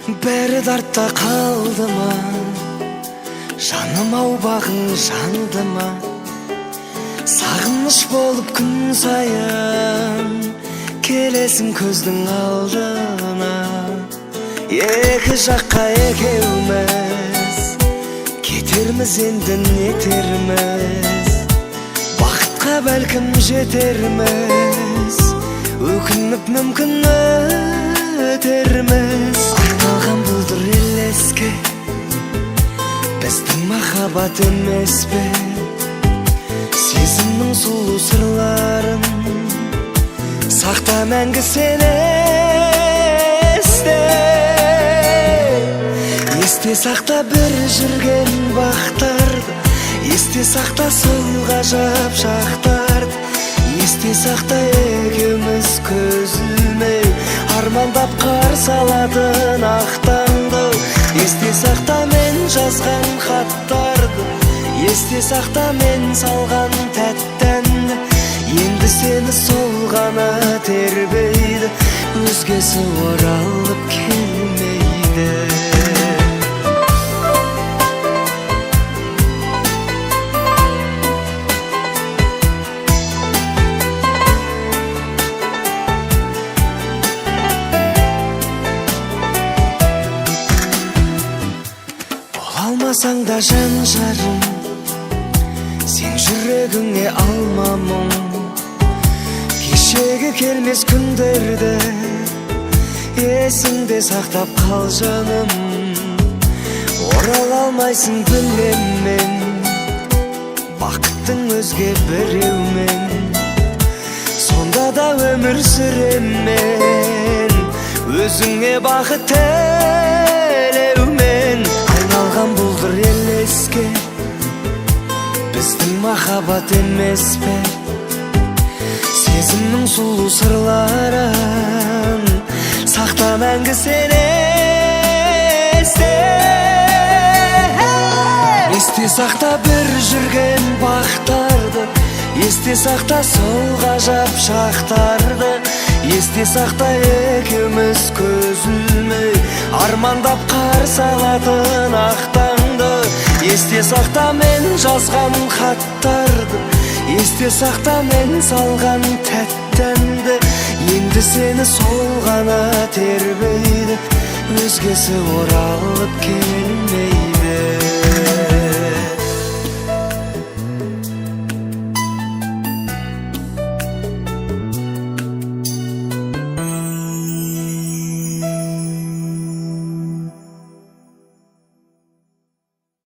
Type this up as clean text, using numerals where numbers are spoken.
бәрі дартта қалды ма, жаным ау бағың жанды ма, сағыныш болып күн сайын келесің көздің алдына. Екі жаққа екеуміз кетерміз, енді нетерміз, бақытқа бәлкім жетерміз, өкініп мүмкін өтерміз. Айналған бұлдыр елеске біздің махаббат емес пе, сезімнің сұлу сырларын сақта мәңгі сен есте сақта бір жүрген бақтарды, есте сақта сол ғажап шақтарды, есте сақта екеуміз көз ілмей армандап қарсы алатын ақ таңды, есте сақта мен жазған хаттарды, есте сақта мен салған тәтті әнді, енді сені сол ғана тербейді, өзгесі оралып келмейді. Алмасаң да жан жарым, сен жүрегіңе алма мұң, кешегі келмес күндерді есіңде сақтап қал жаным. Орала алмайсың білем мен, бақыттың өзге біреумен, сонда да өмір сүрем мен өзіңе бақыт тілеумен. Айналған бұлдыр елеске біздің махаббат емес пе, сезімнің сұлу сырларын сақта мәңгі сен есте сақта бір жүрген бақтарды, есте сақта сол ғажап шақтарды, есте сақта екеуміз көз ілмей армандап қарсы алатын ақ таңды, есте сақта мен жазған хаттарды, есте сақта мен салған тәтті әнді, енді сені сол ғана тербейді, өзгесі оралып келмейді.